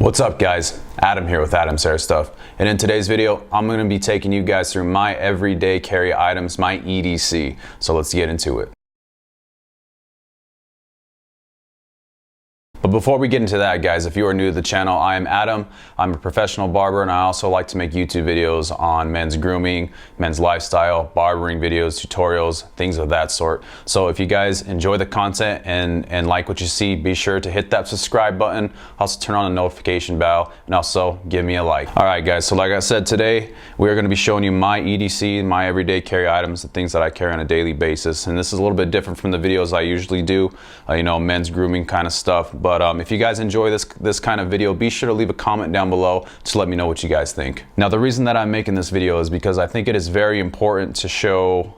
What's up guys, Adam here with Adam's Hair Stuff, and in today's video I'm going to be taking you guys through my everyday carry items, my EDC. So let's get into it. But before we get into that guys, if you are new to the channel, I am Adam. I'm a professional barber and I also like to make YouTube videos on men's grooming, men's lifestyle, barbering videos, tutorials, things of that sort. So if you guys enjoy the content and like what you see, be sure to hit that subscribe button, also turn on the notification bell, and also give me a like. Alright guys, so like I said, today we're going to be showing you my EDC, my everyday carry items, the things that I carry on a daily basis. And this is a little bit different from the videos I usually do, men's grooming kind of stuff. But if you guys enjoy this kind of video, be sure to leave a comment down below to let me know what you guys think. Now the reason that I'm making this video is because I think it is very important to show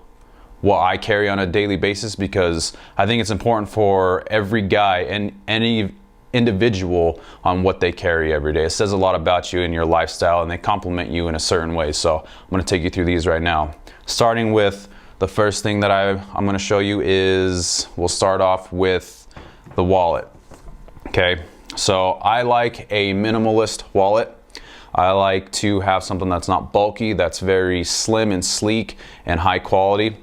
what I carry on a daily basis, because I think it's important for every guy and any individual on what they carry every day. It says a lot about you and your lifestyle, and they compliment you in a certain way. So I'm going to take you through these right now. Starting with the first thing that I'm going to show you is, we'll start off with the wallet. Okay, so I like a minimalist wallet. I like to have something that's not bulky, that's very slim and sleek and high quality.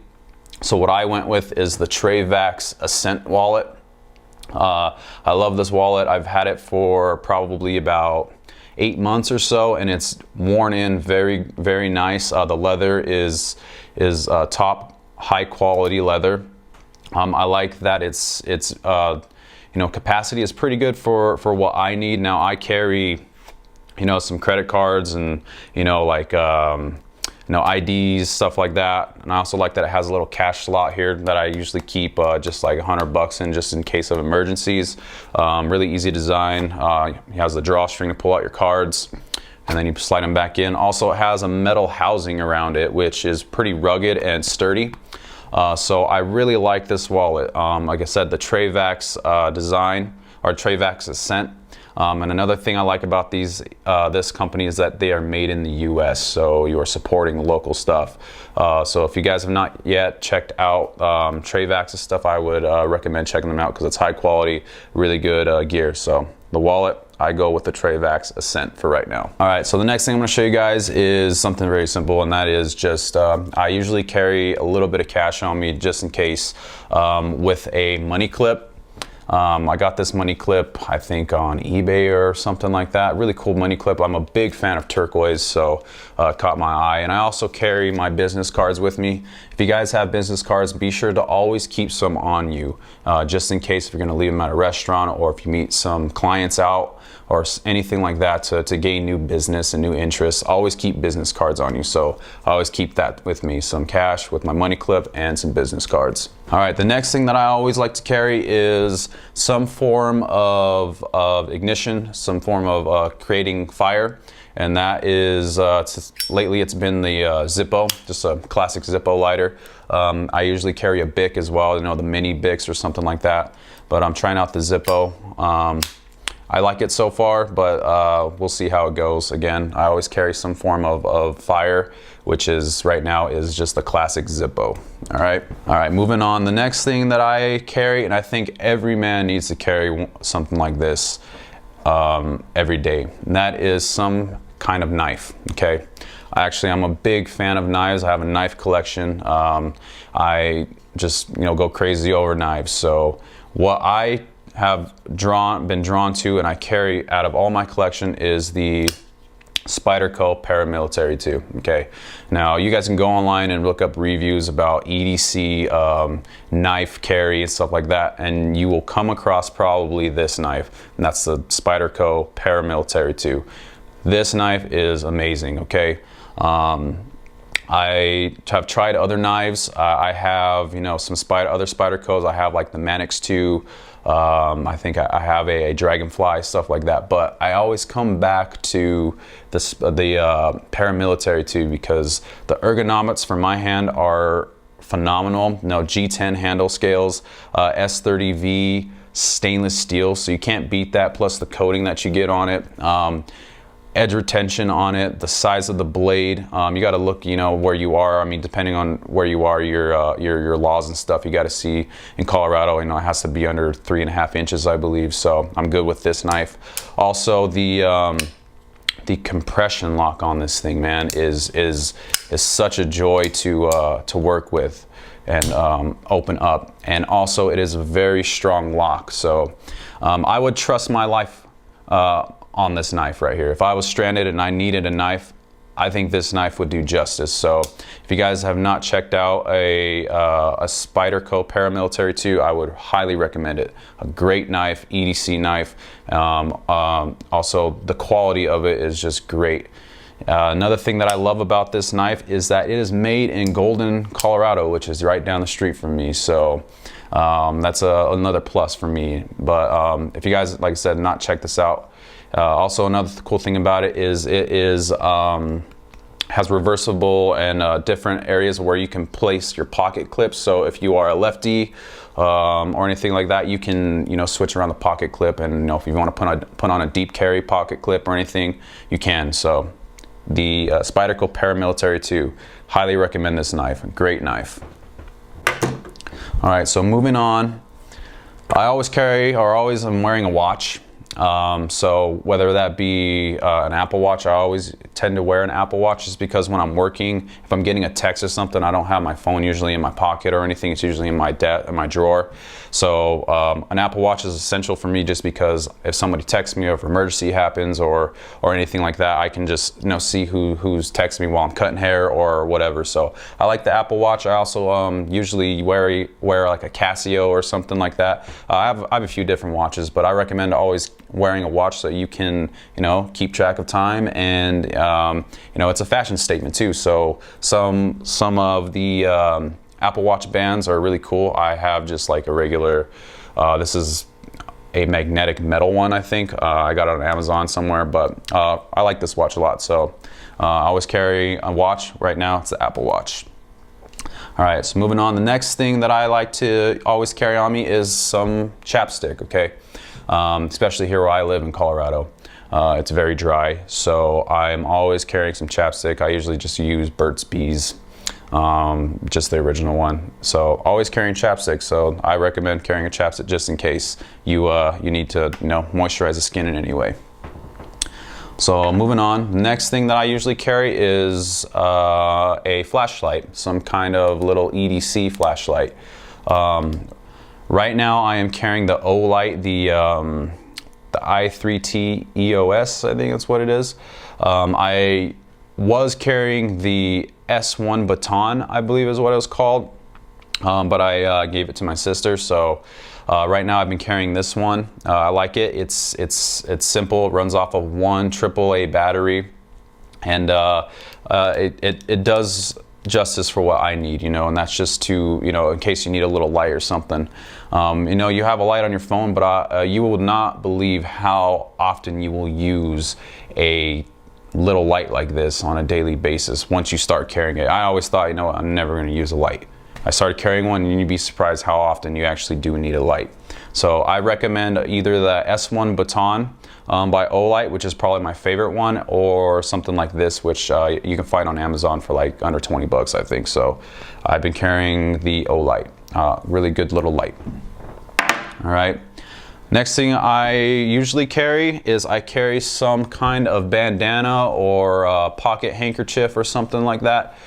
So what I went with is the Trayvax Ascent wallet. I love this wallet. I've had it for probably about 8 months or so, and it's worn in very, very nice. The leather is top high quality leather. I like that it's capacity is pretty good for what I need. Now I carry, some credit cards and, IDs, stuff like that. And I also like that it has a little cash slot here that I usually keep just like $100 in, just in case of emergencies. Really easy design. It has the drawstring to pull out your cards, and then you slide them back in. Also, it has a metal housing around it, which is pretty rugged and sturdy. So I really like this wallet. Like I said, the Trayvax design, or Trayvax Ascent. And another thing I like about this company is that they are made in the US, so you are supporting local stuff. So if you guys have not yet checked out Trayvax's stuff, I would recommend checking them out because it's high quality, really good gear. So the wallet, I go with the Trayvax Ascent for right now. All right, so the next thing I'm gonna show you guys is something very simple, and that is just, I usually carry a little bit of cash on me just in case, with a money clip. I got this money clip, I think on eBay or something like that. Really cool money clip. I'm a big fan of turquoise, so it caught my eye. And I also carry my business cards with me. If you guys have business cards, be sure to always keep some on you, just in case if you're gonna leave them at a restaurant, or if you meet some clients out or anything like that to gain new business and new interests. Always keep business cards on you. So I always keep that with me, some cash with my money clip and some business cards. All right, the next thing that I always like to carry is some form of ignition, some form of creating fire. And that is, lately it's been the Zippo, just a classic Zippo lighter. I usually carry a Bic as well, the mini Bics or something like that. But I'm trying out the Zippo. I like it so far, but we'll see how it goes. Again, I always carry some form of fire, which is right now is just the classic Zippo. All right, moving on. The next thing that I carry, and I think every man needs to carry something like this every day, and that is some kind of knife. Okay, I'm a big fan of knives. I have a knife collection. I just go crazy over knives. So what I have been drawn to and I carry out of all my collection is the Spyderco Para 2. Okay, now you guys can go online and look up reviews about EDC knife carry and stuff like that, and you will come across probably this knife, and that's the Spyderco Para 2. This knife is amazing. Okay, I have tried other knives. I have some other Spydercos. I have like the Manix 2. I think I have a Dragonfly, stuff like that, but I always come back to the Para 2 because the ergonomics for my hand are phenomenal. G10 handle scales, S30V stainless steel, so you can't beat that, plus the coating that you get on it. edge retention on it, the size of the blade. You got to look, you know, where you are. I mean, depending on where you are, your laws and stuff, you got to see. In Colorado, you know, it has to be under 3.5 inches, I believe. So I'm good with this knife. Also, the compression lock on this thing, man, is such a joy to work with and open up. And also, it is a very strong lock. So I would trust my life on this knife right here. If I was stranded and I needed a knife, I think this knife would do justice. So if you guys have not checked out a Spyderco Para Military 2, I would highly recommend it. A great knife, EDC knife. Also, the quality of it is just great. Another thing that I love about this knife is that it is made in Golden, Colorado, which is right down the street from me. So that's another plus for me. But if you guys, like I said, not check this out. Also, another cool thing about it is has reversible and different areas where you can place your pocket clips. So if you are a lefty or anything like that, you can, you know, switch around the pocket clip, and, you know, if you want to put on a deep carry pocket clip or anything, you can. So the Spyderco Para Military 2, highly recommend this knife. Great knife. All right, so moving on, I always carry, or always am wearing a watch. So whether that be an Apple Watch, I always tend to wear an Apple Watch just because when I'm working, if I'm getting a text or something, I don't have my phone usually in my pocket or anything. It's usually in my drawer. So an Apple Watch is essential for me just because if somebody texts me or if an emergency happens or anything like that, I can just, you know, see who's texting me while I'm cutting hair or whatever. So I like the Apple Watch. I also usually wear like a Casio or something like that. I have a few different watches, but I recommend always wearing a watch so you can, you know, keep track of time, and you know, it's a fashion statement too. So some of the Apple Watch bands are really cool. I have just like a regular, this is a magnetic metal one, I think. I got it on Amazon somewhere, but I like this watch a lot. So I always carry a watch. Right now it's the Apple Watch. All right, so moving on, the next thing that I like to always carry on me is some chapstick, okay? Especially here where I live in Colorado. It's very dry, so I'm always carrying some chapstick. I usually just use Burt's Bees, just the original one. So always carrying chapstick. So I recommend carrying a chapstick just in case you need to, you know, moisturize the skin in any way. So moving on, the next thing that I usually carry is a flashlight, some kind of little EDC flashlight. Right now I am carrying the Olight, the i3T EOS, I think that's what it is. I was carrying the S1 Baton, I believe is what it was called, but I gave it to my sister. So right now I've been carrying this one. I like it. It's simple. It runs off of one AAA battery, and it does justice for what I need, you know, and that's just to, you know, in case you need a little light or something. You know, you have a light on your phone, but you will not believe how often you will use a little light like this on a daily basis once you start carrying it. I always thought, you know, I'm never going to use a light. I started carrying one, and you'd be surprised how often you actually do need a light. So I recommend either the S1 Baton by Olight, which is probably my favorite one, or something like this, which you can find on Amazon for like under 20 bucks, I think. So I've been carrying the Olight, really good little light. All right. Next thing I usually carry is I carry some kind of bandana or pocket handkerchief or something like that.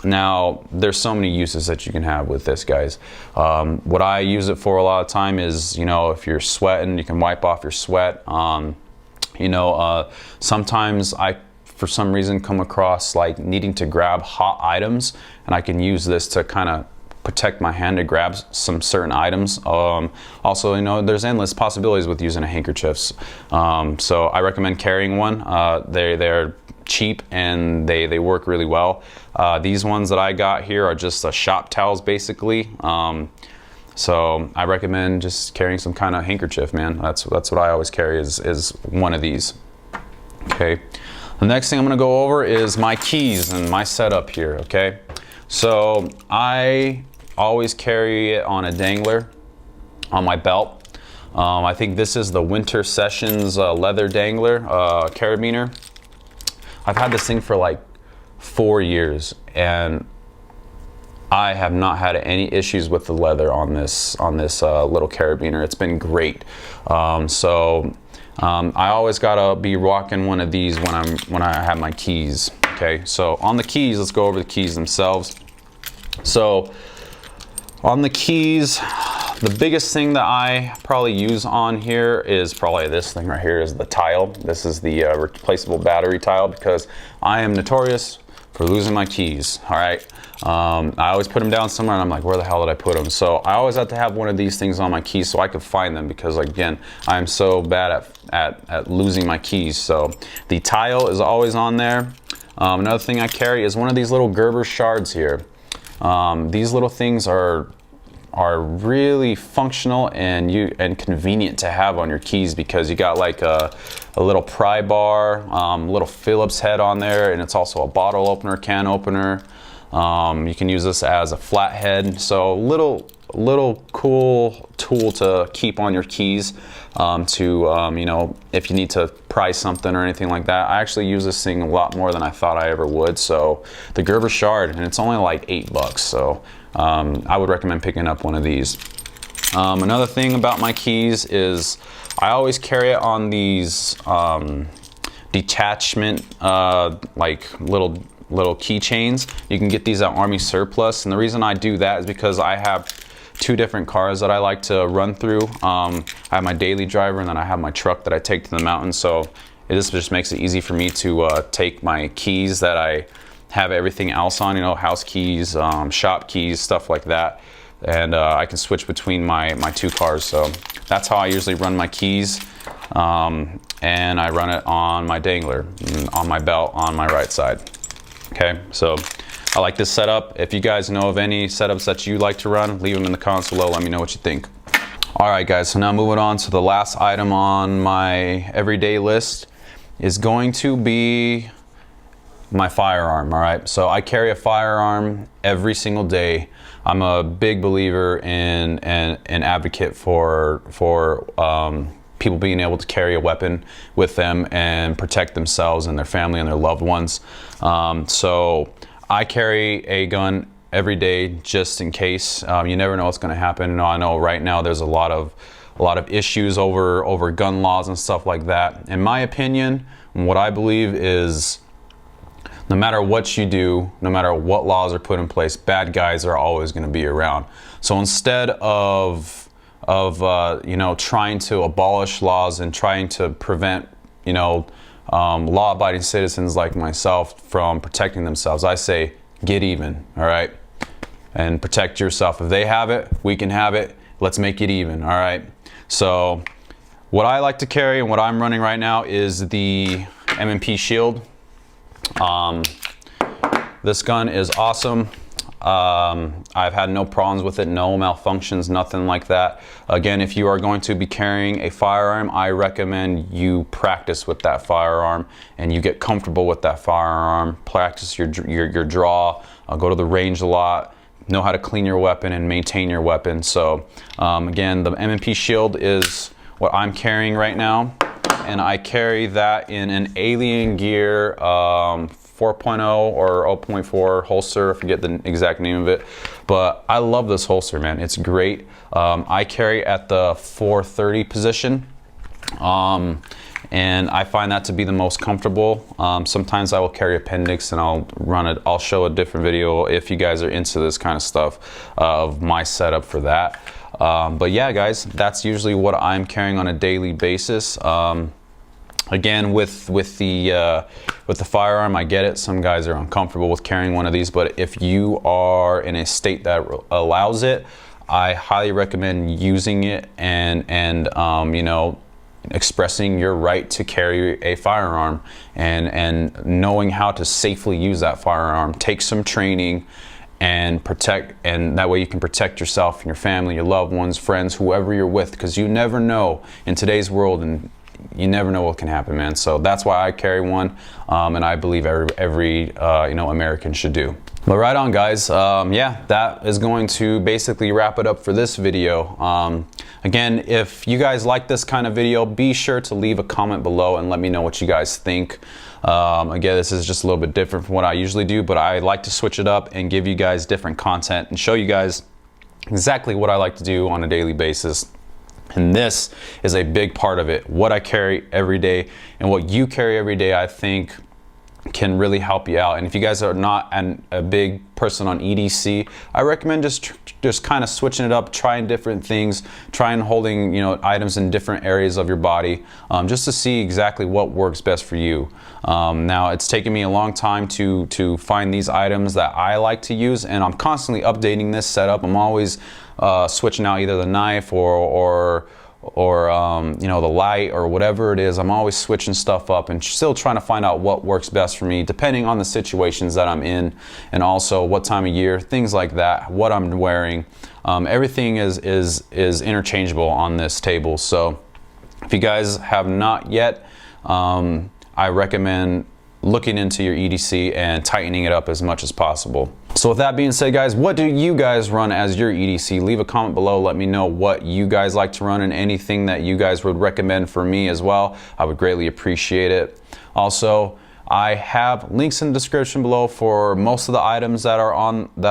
Now, there's so many uses that you can have with this, guys. What I use it for a lot of time is, you know, if you're sweating, you can wipe off your sweat. You know, sometimes I, for some reason, come across like needing to grab hot items, and I can use this to kind of protect my hand to grab some certain items. Also, you know, there's endless possibilities with using a handkerchiefs. So I recommend carrying one. They're cheap and they work really well. These ones that I got here are just shop towels basically. So I recommend just carrying some kind of handkerchief, man. That's what I always carry is one of these. Okay. The next thing I'm gonna go over is my keys and my setup here, okay? So I always carry it on a dangler on my belt. I think this is the Winter Sessions leather dangler carabiner. I've had this thing for like 4 years, and I have not had any issues with the leather on this little carabiner. It's been great. I always gotta be rocking one of these when I have my keys. Okay, so on the keys, let's go over the keys themselves. So on the keys, the biggest thing that I probably use on here is probably this thing right here, is the tile. This is the replaceable battery tile, because I am notorious for losing my keys. All right, I always put them down somewhere and I'm like, where the hell did I put them? So I always have to have one of these things on my keys so I can find them, because again, I'm so bad at losing my keys. So the tile is always on there. Another thing I carry is one of these little Gerber Shards here. These little things are really functional and convenient to have on your keys, because you got like a little pry bar, little Phillips head on there, and it's also a bottle opener, can opener. You can use this as a flathead. So little cool tool to keep on your keys, you know, if you need to pry something or anything like that. I actually use this thing a lot more than I thought I ever would. So the Gerber Shard, and it's only like $8. So I would recommend picking up one of these. Another thing about my keys is I always carry it on these detachment like little keychains. You can get these at Army Surplus, and the reason I do that is because I have 2 different cars that I like to run through. I have my daily driver, and then I have my truck that I take to the mountains. So this just makes it easy for me to take my keys that I have everything else on, you know, house keys, shop keys, stuff like that, and I can switch between my 2 cars. So that's how I usually run my keys, and I run it on my dangler, on my belt, on my right side. Okay, so I like this setup. If you guys know of any setups that you like to run, leave them in the comments below. Let me know what you think. All right, guys, so now moving on to the last item on my everyday list is going to be my firearm. All right, so I carry a firearm every single day. I'm a big believer in an advocate for people being able to carry a weapon with them and protect themselves and their family and their loved ones. So I carry a gun every day just in case. You never know what's going to happen. I know right now there's a lot of issues over gun laws and stuff like that. In my opinion, what I believe is, no matter what you do, no matter what laws are put in place, bad guys are always going to be around. So instead of you know, trying to abolish laws and trying to prevent, you know, law-abiding citizens like myself from protecting themselves, I say get even. All right, and protect yourself. If they have it, we can have it. Let's make it even. All right. So what I like to carry and what I'm running right now is the M&P Shield. This gun is awesome. I've had no problems with it, no malfunctions, nothing like that. Again, if you are going to be carrying a firearm, I recommend you practice with that firearm and you get comfortable with that firearm. Practice your draw, go to the range a lot, know how to clean your weapon and maintain your weapon. So again, the M&P Shield is what I'm carrying right now, and I carry that in an Alien Gear 4.0 or 0.4 holster. I forget the exact name of it, but I love this holster, man. It's great. I carry at the 430 position, and I find that to be the most comfortable. Sometimes I will carry appendix and I'll show a different video if you guys are into this kind of stuff of my setup for that. But yeah, guys, that's usually what I'm carrying on a daily basis. Again, with the firearm, I get it. Some guys are uncomfortable with carrying one of these, but if you are in a state that allows it, I highly recommend using it and you know, expressing your right to carry a firearm and knowing how to safely use that firearm. Take some training and that way you can protect yourself and your family, your loved ones, friends, whoever you're with, because you never know in today's world, and you never know what can happen, man. So that's why I carry one, and I believe every you know, American should do. But right on, guys. Yeah, that is going to basically wrap it up for this video. Again, if you guys like this kind of video, be sure to leave a comment below and let me know what you guys think. Again, this is just a little bit different from what I usually do, but I like to switch it up and give you guys different content and show you guys exactly what I like to do on a daily basis. And this is a big part of it. What I carry every day and what you carry every day, I think, can really help you out. And if you guys are not a big person on EDC, I recommend just kind of switching it up, trying different things, trying holding, you know, items in different areas of your body, just to see exactly what works best for you. Now, it's taken me a long time to find these items that I like to use, and I'm constantly updating this setup. I'm always switching out either the knife or you know, the light or whatever it is. I'm always switching stuff up and still trying to find out what works best for me, depending on the situations that I'm in, and also what time of year, things like that, what I'm wearing. Everything is interchangeable on this table. So if you guys have not yet, I recommend looking into your EDC and tightening it up as much as possible. So with that being said, guys, what do you guys run as your EDC? Leave a comment below. Let me know what you guys like to run and anything that you guys would recommend for me as well. I would greatly appreciate it. Also, I have links in the description below for most of the items that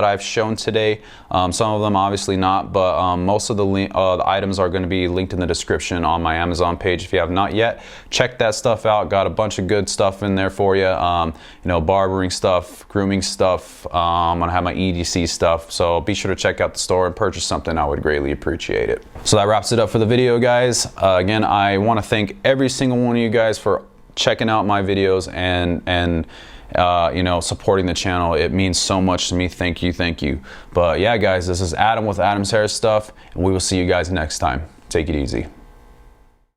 I've shown today. Some of them obviously not, but most of the items are going to be linked in the description on my Amazon page. If you have not yet, check that stuff out. Got a bunch of good stuff in there for you. You know, barbering stuff, grooming stuff. I'm gonna have my EDC stuff. So be sure to check out the store and purchase something. I would greatly appreciate it. So that wraps it up for the video, guys. Again, I want to thank every single one of you guys for checking out my videos and you know, supporting the channel. It means so much to me. Thank you. But yeah, guys, this is Adam with Adam's Hair Stuff, and we will see you guys next time. Take it easy.